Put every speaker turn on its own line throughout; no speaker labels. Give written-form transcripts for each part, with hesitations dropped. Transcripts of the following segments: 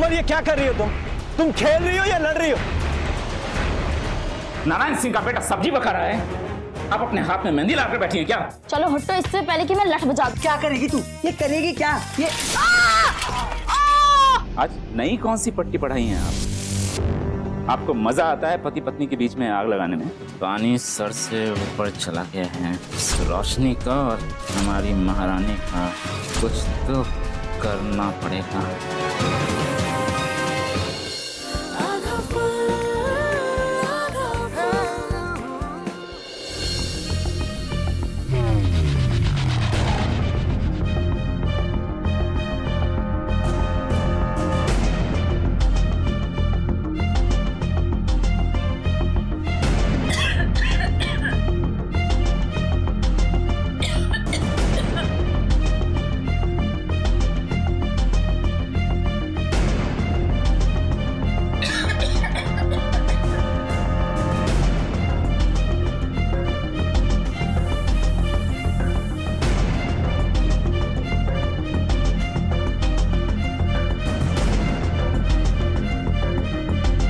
Sir ये क्या कर रही हो तुम खेल रही हो या लड़ रही हो?
नारायण सिंह का बेटा सब्जी पका रहा है, आप अपने हाथ में मेहंदी लाकर बैठी हैं क्या?
चलो हटो इससे पहले कि मैं लठ बजा।
क्या करेगी तू? ये करेगी क्या? ये
आज नई कौन सी पट्टी पढ़ाई है आप? आपको मजा आता है पति पत्नी के बीच में आग लगाने में? पानी सर से ऊपर चला गया है, इस रोशनी का और हमारी महारानी का कुछ तो करना पड़ेगा।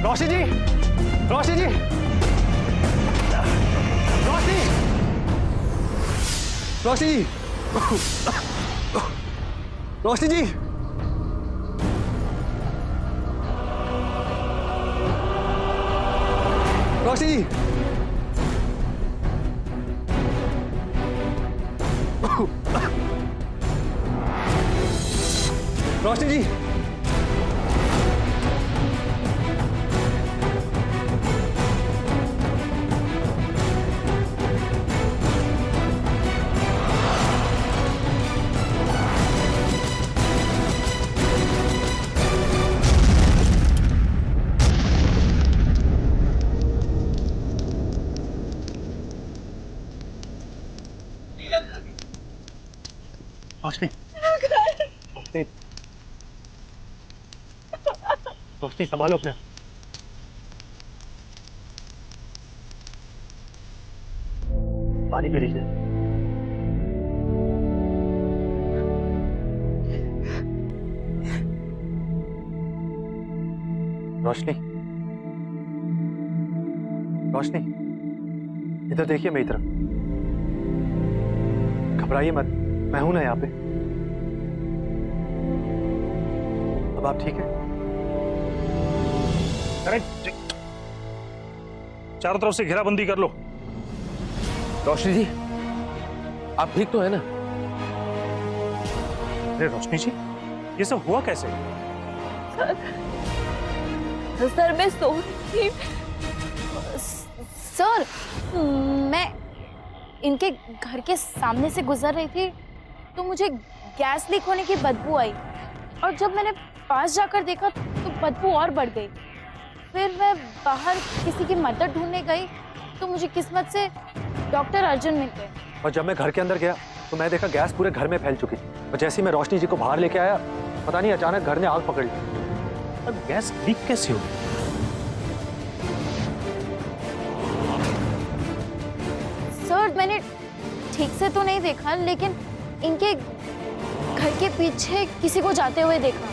रोशनी जी, रोशनी जी, रोशनी, रोशनी जी, रोशनी जी, रोशनी जी, रोशनी जी, रोशनी, रोशनी, रोशनी संभालो अपने। पानी पी लीजिए। रोशनी, रोशनी, इधर देखिए मेरी तरफ। घबराइए मत, मैं हूं ना यहाँ पे। अब आप ठीक है?
अरे चारों तरफ से घेराबंदी कर लो।
रोशनी जी, आप ठीक तो है ना?
अरे रोशनी जी, ये सब हुआ कैसे?
सर मैं सो रही थी। सर मैं इनके घर के सामने से गुजर रही थी तो मुझे गैस लीक होने की बदबू आई और जब मैंने पास जाकर देखा तो बदबू और बढ़ गई। फिर मैं बाहर किसी की मदद ढूंढने गई तो मुझे किस्मत से डॉक्टर अर्जुन मिल गए।
और जब मैं घर के अंदर गया तो मैं देखा गैस पूरे घर में फैल चुकी थी और जैसे ही मैं रोशनी जी को बाहर लेके आया, पता नहीं अचानक घर ने आग पकड़ ली।
अब गैस लीक कैसे होगी?
सर मैंने ठीक से तो नहीं देखा लेकिन इनके घर के पीछे किसी को जाते हुए देखा।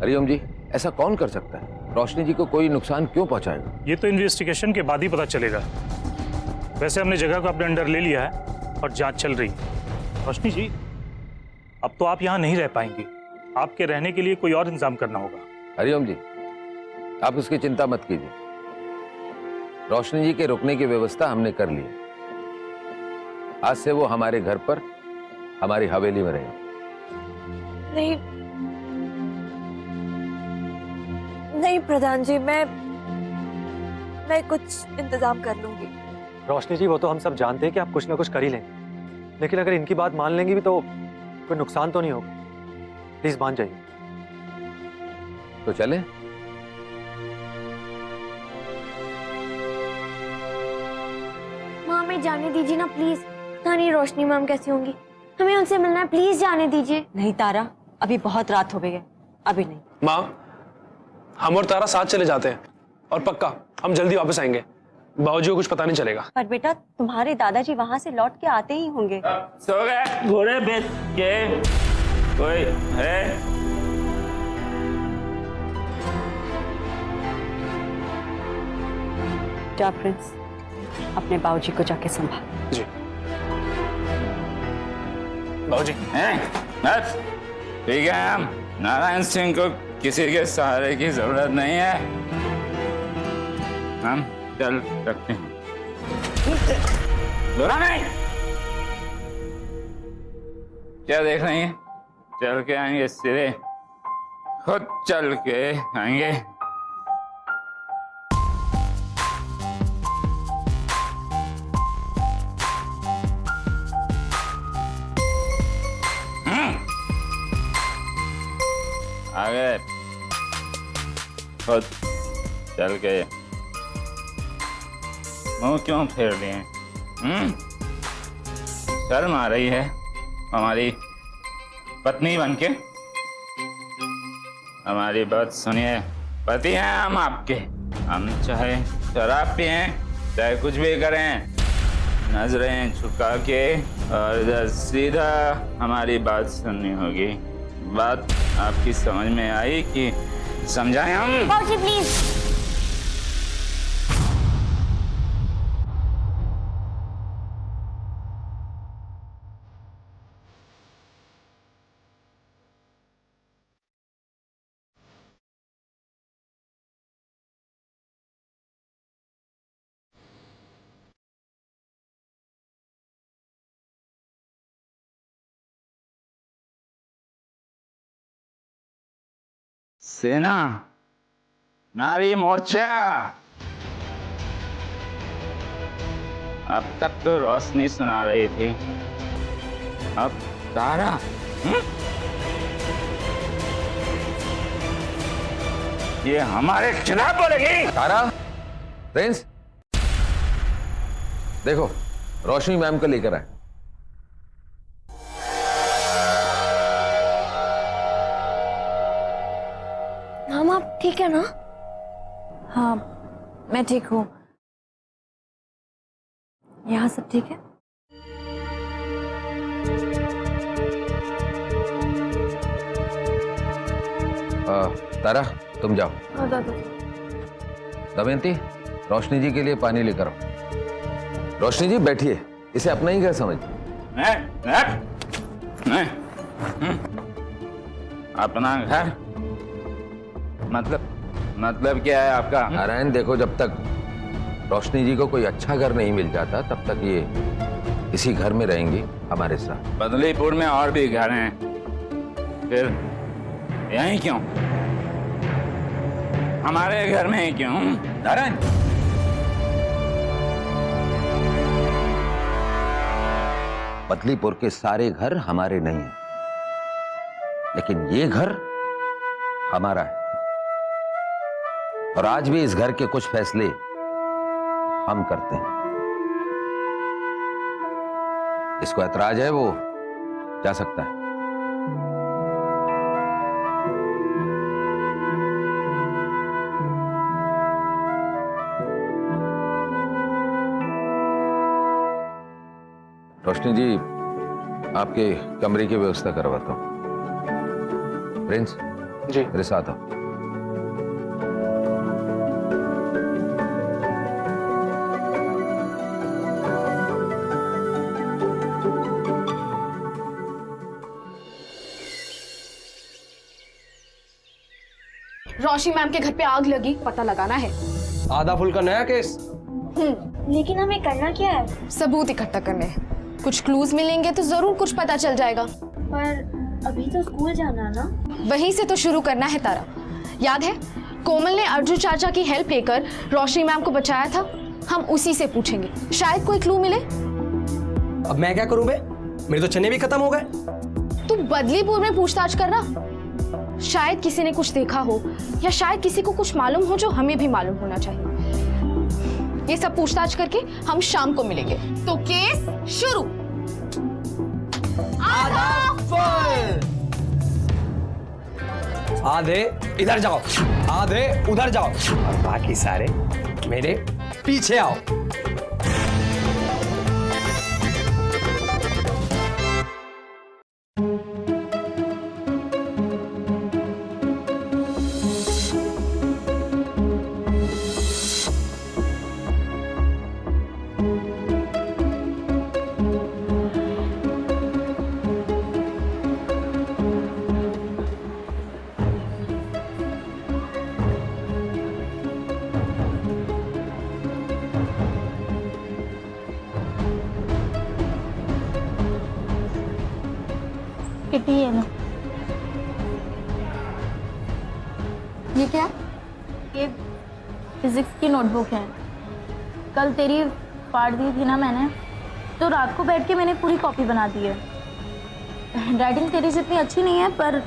हरिओम जी, ऐसा कौन कर सकता है? रोशनी जी को कोई नुकसान क्यों पहुंचाएगा?
ये तो इन्वेस्टिगेशन के बाद ही पता चलेगा। वैसे हमने जगह को अपने अंडर ले लिया है और जांच चल रही है। रोशनी जी, अब तो आप यहाँ नहीं रह पाएंगे, आपके रहने के लिए कोई और इंतजाम करना होगा।
हरिओम जी, आप उसकी चिंता मत कीजिए। रोशनी जी के रुकने की व्यवस्था हमने कर ली है। आज से वो हमारे घर पर, हमारी हवेली में रहेगा।
नहीं नहीं प्रधान जी, मैं कुछ इंतजाम कर लूंगी।
रोशनी जी, वो तो हम सब जानते हैं कि आप कुछ ना कुछ कर ही लेंगे, लेकिन अगर इनकी बात मान लेंगी भी तो कोई नुकसान तो नहीं होगा। प्लीज मान जाइए।
तो चलें?
माँ हमें जाने दीजिए ना प्लीज। पता नहीं रोशनी मैम कैसी होंगी, हमें उनसे मिलना है, प्लीज जाने दीजिए।
नहीं तारा, अभी बहुत रात हो गई है, अभी नहीं।
माँ, हम और तारा साथ चले जाते हैं और पक्का हम जल्दी वापस आएंगे। बाबूजी को कुछ पता नहीं चलेगा।
पर बेटा, तुम्हारे दादाजी वहाँ से लौट के आते ही होंगे।
सो गए घोड़े बेच के? कोई है?
जा प्रिंस, अपने बाबूजी को जाके संभाल।
जी बाबूजी।
बस ठीक है, हम नारायण सिंह को किसी के सहारे की जरूरत नहीं है, हम चल सकते हैं। बोला नहीं, क्या देख रही हैं? चल के आएंगे सीधे, खुद चल के आएंगे। आगे खुद चल के। मुंह क्यों फेर लिए? शर्म आ रही है हमारी पत्नी बनके? हमारी बात सुनिए, पति हैं हम आपके, हम चाहे शराब पिए चाहे कुछ भी करें, नजरें झुका के और इधर सीधा हमारी बात सुननी होगी। बात आपकी समझ में आई कि समझाएं हम?
बाबूजी प्लीज।
सेना, नारी मोर्चा। अब तक तो रोशनी सुना रही थी, अब तारा। ये हमारे खिलाफ बोलेगी?
तारा, प्रिंस, देखो रोशनी मैम को लेकर आए।
हम आप ठीक है ना?
हाँ, मैं ठीक हूँ। यहाँ सब ठीक है?
तारा तुम जाओ।
हाँ दादा।
दमयंती, रोशनी जी के लिए पानी लेकर आओ। रोशनी जी बैठिए, इसे अपना ही घर समझिए।
अपना घर मतलब क्या है आपका?
नारायण देखो, जब तक रोशनी जी को कोई अच्छा घर नहीं मिल जाता तब तक ये इसी घर में रहेंगी हमारे साथ।
बदलीपुर में और भी घर हैं, फिर यहीं क्यों? हमारे घर में ही क्यों?
नारायण, बदलीपुर के सारे घर हमारे नहीं हैं, लेकिन ये घर हमारा है और आज भी इस घर के कुछ फैसले हम करते हैं। इसको ऐतराज है वो जा सकता है। रोशनी जी, आपके कमरे की व्यवस्था करवाता हूं। प्रिंस
जी
मेरे साथ आओ।
रोशनी मैम के घर पे आग लगी, पता लगाना है।
आधा फुल का नया केस।
लेकिन हमें करना क्या है?
सबूत इकट्ठा करने हैं, कुछ क्लूज मिलेंगे तो जरूर कुछ पता चल जाएगा।
पर अभी तो स्कूल जाना ना।
वहीं से तो शुरू करना है तारा। याद है कोमल ने अर्जुन चाचा की हेल्प लेकर रोशनी मैम को बचाया था? हम उसी से पूछेंगे, शायद कोई क्लू मिले।
अब मैं क्या करूं बे? मेरे तो चने भी खत्म हो गए।
तू बदलीपुर में पूछताछ करना, शायद किसी ने कुछ देखा हो या शायद किसी को कुछ मालूम हो जो हमें भी मालूम होना चाहिए। ये सब पूछताछ करके हम शाम को मिलेंगे। तो केस शुरू।
आधे इधर जाओ, आधे उधर जाओ और बाकी सारे मेरे पीछे आओ।
किटी है ना।
ये क्या?
ये फिजिक्स की नोटबुक है। कल तेरी फाड़ दी थी ना मैंने, तो रात को बैठ के मैंने पूरी कॉपी बना दी है। राइटिंग तेरी जितनी अच्छी नहीं है, पर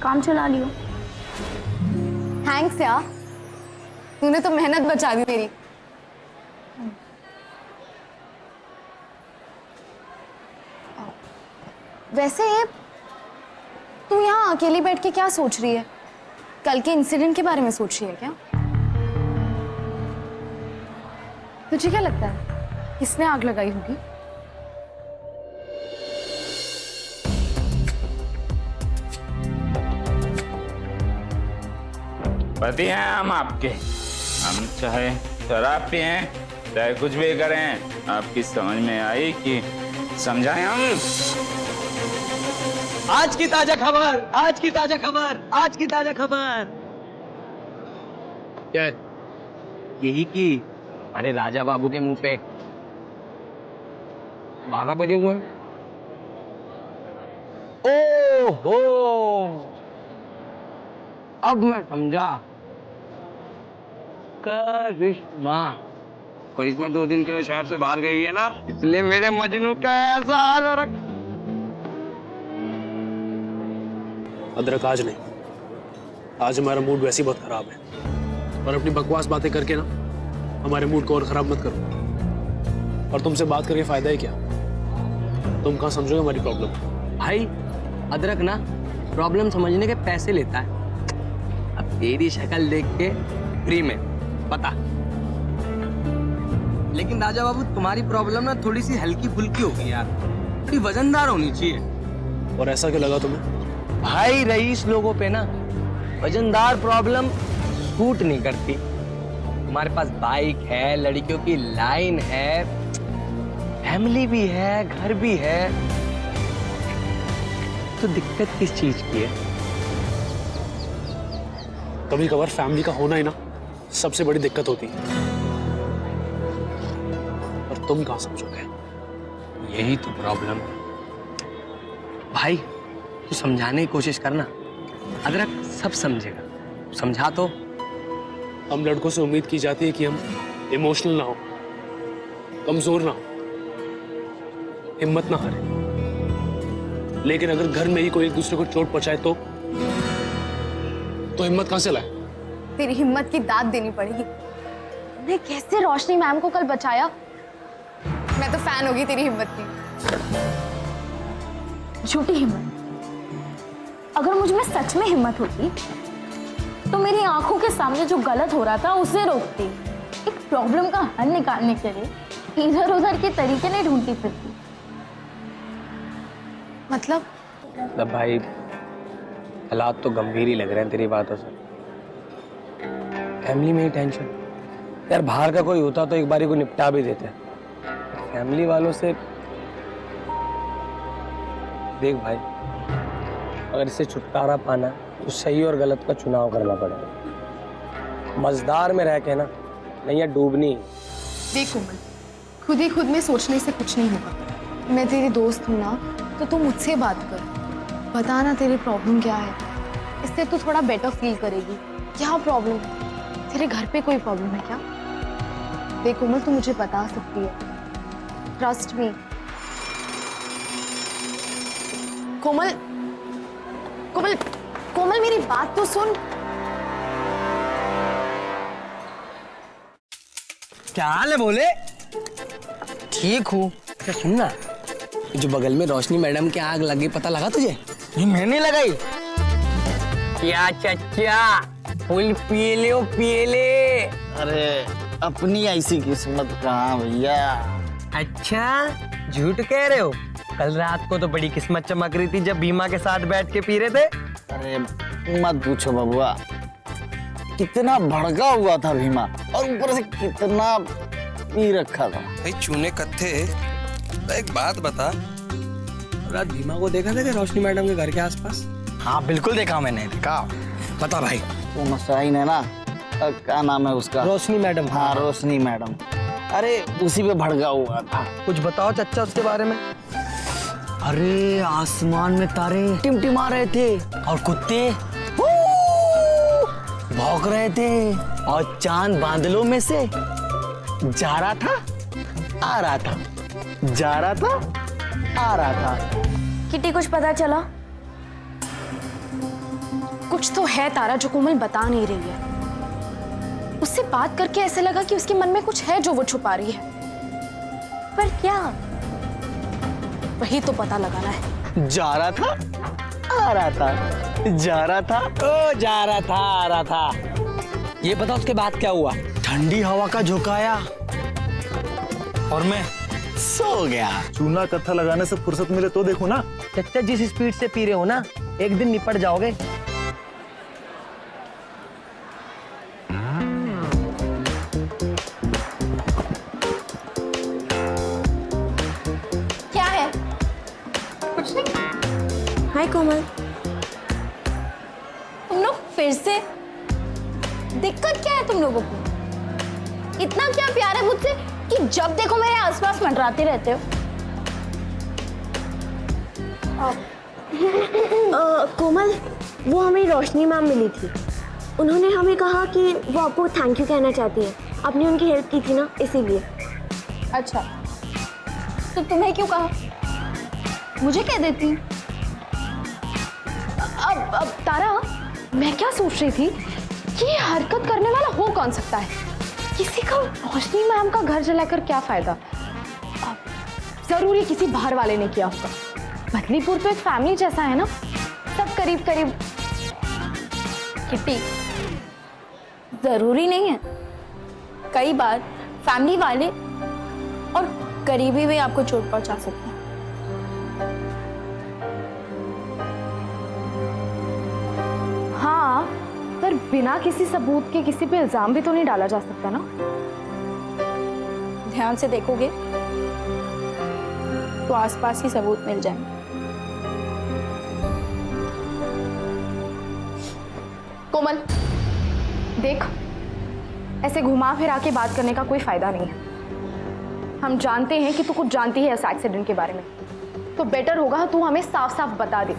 काम चला लियो।
थैंक्स यार, तूने तो मेहनत बचा दी मेरी। वैसे तू यहाँ अकेली बैठ के क्या सोच रही है? कल के इंसिडेंट के बारे में सोच रही है क्या? तुझे क्या लगता है किसने आग लगाई होगी?
पति हैं हम आपके, हम चाहे शराब पिए चाहे कुछ भी करें, आपकी समझ में आई कि समझाएं हम?
आज की ताजा खबर, आज की ताजा खबर, आज की ताजा खबर।
क्या है?
यही कि अरे राजा बाबू के मुंह पे बागा बजे हुए। ओहो, अब मैं समझा। करिश्मा, करिश्मा 2 दिन के लिए शहर से बाहर गई है ना, इसलिए मेरे मजनू का ऐसा हाल हो रखा।
अदरक आज नहीं, आज हमारा मूड वैसे ही बहुत खराब है, और अपनी बकवास बातें करके ना हमारे मूड को और खराब मत करो। और तुमसे बात करके फायदा ही क्या? तुम कहाँ समझोगे हमारी प्रॉब्लम?
भाई अदरक ना प्रॉब्लम समझने के पैसे लेता है। अब तेरी शक्ल देख के फ्री में पता। लेकिन राजा बाबू तुम्हारी प्रॉब्लम ना थोड़ी सी हल्की फुल्की होगी यार, थोड़ी वजनदार होनी चाहिए।
और ऐसा क्यों लगा तुम्हें?
भाई रईस लोगों पे ना वजनदार प्रॉब्लम सूट नहीं करती। हमारे पास बाइक है, लड़कियों की लाइन है, फैमिली भी है, घर भी है, तो दिक्कत किस चीज की है?
कभी कभार फैमिली का होना ही ना सबसे बड़ी दिक्कत होती है, और तुम कहाँ समझोगे?
यही तो प्रॉब्लम है भाई। तू समझाने की कोशिश करना, अदरक सब समझेगा। समझा तो।
हम लड़कों से उम्मीद की जाती है कि हम इमोशनल ना हो, कमजोर ना हो, हिम्मत ना हारे। लेकिन अगर घर में ही कोई एक दूसरे को चोट पहुंचाए तो हिम्मत कहां से लाए?
तेरी हिम्मत की दाद देनी पड़ेगी। तूने कैसे रोशनी मैम को कल बचाया? मैं तो फैन होगी तेरी हिम्मत की।
झूठी हिम्मत। अगर मुझ में सच में हिम्मत होती तो मेरी आंखों के सामने जो गलत हो रहा था उसे रोकती। एक प्रॉब्लम का हल निकालने के लिए इधर उधर के तरीके नहीं ढूंढती फिरती।
मतलब
भाई हालात तो गंभीर ही लग रहे हैं तेरी बातों से। फैमिली में ही टेंशन यार, बाहर का कोई होता तो एक बारी को निपटा भी देते। फैमिली वालों से देख भाई, अगर इससे छुटकारा पाना तो सही और गलत का चुनाव करना पड़ेगा। मझधार में रह के ना नैया डूबनी।
देख कोमल, खुद ही खुद में सोचने से कुछ नहीं होगा। मैं तेरी दोस्त हूँ ना, तो तू मुझसे बात कर, बता ना तेरी प्रॉब्लम क्या है। इससे तू थोड़ा बेटर फील करेगी। क्या प्रॉब्लम है? तेरे घर पे कोई प्रॉब्लम है क्या? देख कोमल, तू मुझे बता सकती है, ट्रस्ट मी। कोमल कोमल कोमल मेरी बात तो सुन।
क्या हाल है बोले? ठीक हूँ। क्या सुनना, जो बगल में रोशनी मैडम की आग लगी, पता लगा तुझे? ये मैंने लगाई। क्या चचा, फुल पिए ले, पिए ले।
अरे अपनी ऐसी किस्मत कहाँ भैया।
अच्छा झूठ कह रहे हो? कल रात को तो बड़ी किस्मत चमक रही थी जब भीमा के साथ बैठ के पी रहे थे।
अरे मत पूछो बबुआ, कितना भड़का हुआ था भीमा, और ऊपर से कितना पी रखा था।
भाई चूने कत्थे, एक बात बता,
रात भीमा को देखा था क्या रोशनी मैडम के घर के आसपास?
हाँ बिल्कुल देखा मैंने, देखा।
बता भाई।
वो मसाइन है ना, क्या नाम है उसका?
रोशनी मैडम।
हाँ रोशनी मैडम, अरे उसी पे भड़का हुआ था।
कुछ बताओ चच्चा उसके बारे में। अरे आसमान में तारे टिमटिमा रहे थे और कुत्ते भौंक रहे थे और चांद बादलों में से जा रहा था, आ रहा था, जा रहा था, आ रहा था।
किटी कुछ पता चला? कुछ तो है तारा जो कोमल बता नहीं रही है। उससे बात करके ऐसे लगा कि उसके मन में कुछ है जो वो छुपा रही है, पर क्या, वही तो पता लगाना है।
जा रहा था, आ रहा था, जा रहा था, ओ जा रहा था, आ रहा था। ये बता उसके बाद क्या हुआ? ठंडी हवा का झोंकाया और मैं सो गया।
चूना कत्था लगाने से फुर्सत मिले तो देखो ना।
चाचा जिस स्पीड से पी रहे हो ना, एक दिन निपट जाओगे।
क्या है? कुछ नहीं। हाय कोमल, तुम लोग फिर से? दिक्कत क्या है तुम लोगों को? इतना क्या प्यार है मुझसे कि जब देखो मेरे आसपास मंडराते रहते हो?
कोमल, वो हमें रोशनी मैम मिली थी। उन्होंने हमें कहा कि वो आपको थैंक यू कहना चाहती है। आपने उनकी हेल्प की थी ना, इसीलिए।
अच्छा, तो तुम्हें क्यों कहा? मुझे कह देती। अब तारा, मैं क्या सोच रही थी कि ये हरकत करने वाला हो कौन सकता है? किसी का रोशनी मैम का घर जलाकर क्या फायदा? जरूरी किसी बाहर वाले ने किया होगा। बदलीपुर तो एक फैमिली जैसा है ना, सब करीब करीब। किट्टी, जरूरी नहीं है, कई बार फैमिली वाले और करीबी भी आपको चोट पहुंचा सकते हैं। हाँ, पर बिना किसी सबूत के किसी पे इल्जाम भी तो नहीं डाला जा सकता ना। ध्यान से देखोगे तो आसपास ही सबूत मिल जाएंगे। कोमल, देख, ऐसे घुमा फिरा के बात करने का कोई फायदा नहीं है। हम जानते हैं कि तू कुछ जानती है इस एक्सीडेंट के बारे में, तो बेटर होगा तू हमें साफ साफ बता दे।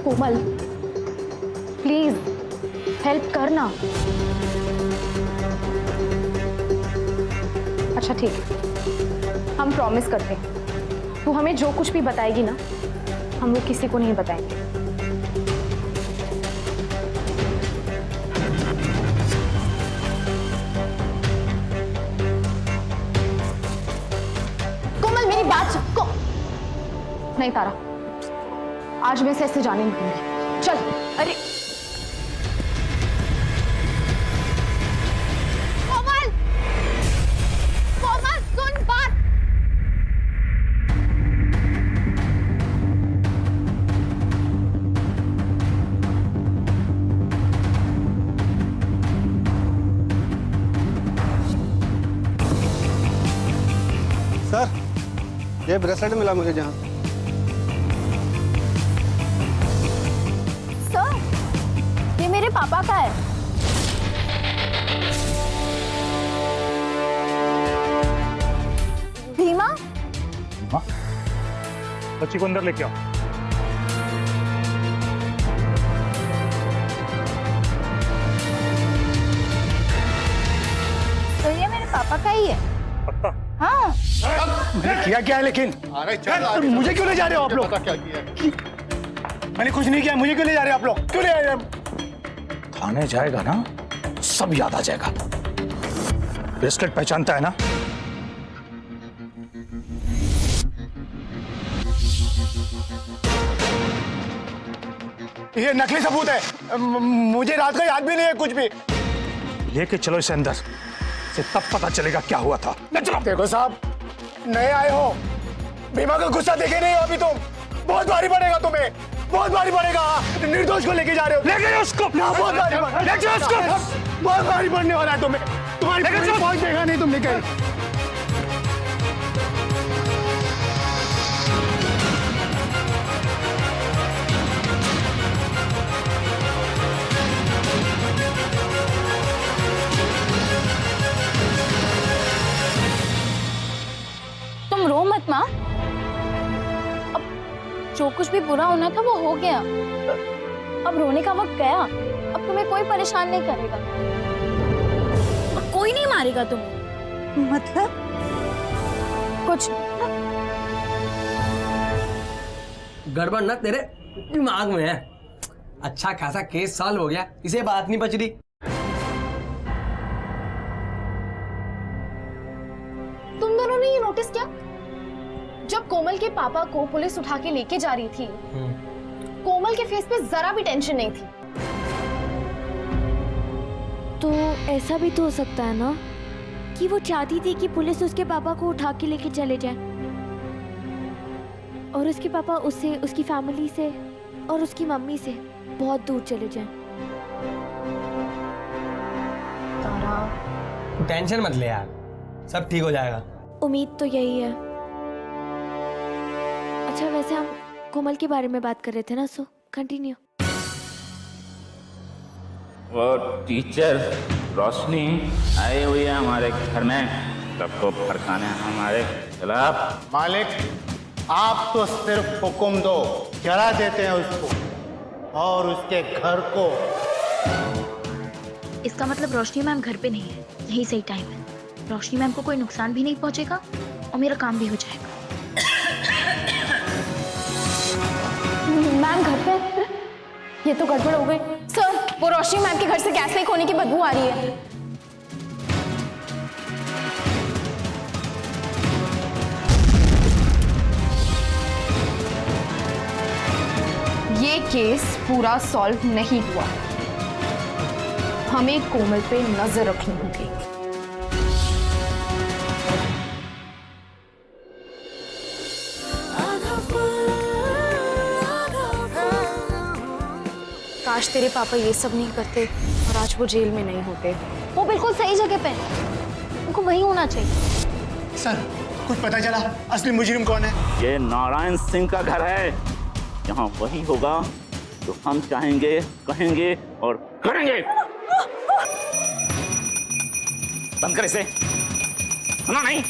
कोमल, प्लीज हेल्प करना। अच्छा ठीक है, हम प्रॉमिस करते हैं, तू हमें जो कुछ भी बताएगी ना, हम वो किसी को नहीं बताएंगे। कोमल, मेरी बात सुन। नहीं तारा, आज मैं से ऐसे जाने नहीं दूंगी। चल। अरे कोमल, कोमल सुन बात।
सर, ये ब्रेसलेट मिला मुझे जहाँ से।
सर, ये मेरे पापा का है। भीमा?
बच्ची को अंदर लेके आओ।
तो ये मेरे पापा का ही है।
पक्का?
हाँ।
मैंने किया क्या है लेकिन? अरे मुझे क्यों ले जा रहे हो आप लोग? क्या किया? मैंने कुछ नहीं किया, मुझे क्यों ले जा रहे हो आप लोग? क्यों ले जा रहे हो?
थाने जाएगा ना, सब याद आ जाएगा। ब्रेसलेट पहचानता है ना?
ये नकली सबूत है, मुझे रात का याद भी नहीं है कुछ भी।
लेके चलो इसे अंदर से, तब पता चलेगा क्या हुआ था। चलो।
देखो साहब, नए आए हो, भीमा का गुस्सा देखे नहीं हो अभी तुम। बहुत भारी पड़ेगा तुम्हें, बहुत भारी पड़ेगा। निर्दोष को लेके जा रहे हो।
लेके जाओ उसको।
बहुत भारी,
लेके जाओ उसको।
बहुत भारी पड़ने वाला है तुम्हें। तुम्हारी पहुंच देखा नहीं तुमने कहीं।
जो कुछ भी बुरा होना था वो हो गया। अब रोने का वक्त गया। अब तुम्हें कोई परेशान नहीं करेगा और कोई नहीं मारेगा तुम्हें।
मतलब
कुछ
गड़बड़ ना तेरे दिमाग में है। अच्छा खासा केस सॉल्व हो गया, इसे बात नहीं बच रही।
तुम दोनों ने ये नोटिस किया? जब कोमल के पापा को पुलिस उठा के लेके जा रही थी, कोमल के फेस पे जरा भी टेंशन नहीं थी।
तो ऐसा भी तो हो सकता है ना कि वो चाहती थी कि पुलिस उसके पापा को उठा के लेके चले जाए और उसके पापा उससे, उसकी फैमिली से और उसकी मम्मी से बहुत दूर चले जाएं।
तारा टेंशन मत ले यार, सब ठीक हो जाएगा।
उम्मीद तो यही है। अच्छा वैसे हम कोमल के बारे में बात कर रहे थे ना, सो कंटिन्यू।
वो टीचर रोशनी आई हुई है हमारे घर में, सबको भड़काने हमारे खिलाफ।
मालिक, आप तो सिर्फ हुक्म दो, जला देते हैं उसको और उसके घर को।
इसका मतलब रोशनी मैम घर पे नहीं है, यही सही टाइम है। रोशनी मैम को कोई नुकसान भी नहीं पहुंचेगा और मेरा काम भी हो जाएगा।
मैम घर पे? ये तो गड़बड़ हो गई। सर, वो रोशनी मैम के घर से गैस लीक होने की बदबू आ रही है। ये केस पूरा सॉल्व नहीं हुआ। हमें कोमल पे नजर रखनी होगी। काश तेरे पापा ये सब नहीं करते और आज वो जेल में नहीं होते।
वो बिल्कुल सही जगह पे है, उनको वही होना चाहिए।
सर, कुछ पता चला असली मुजरिम कौन है?
ये नारायण सिंह का घर है। यहाँ वही होगा जो हम चाहेंगे, कहेंगे और करेंगे। बंद कर इसे। सुना नहीं?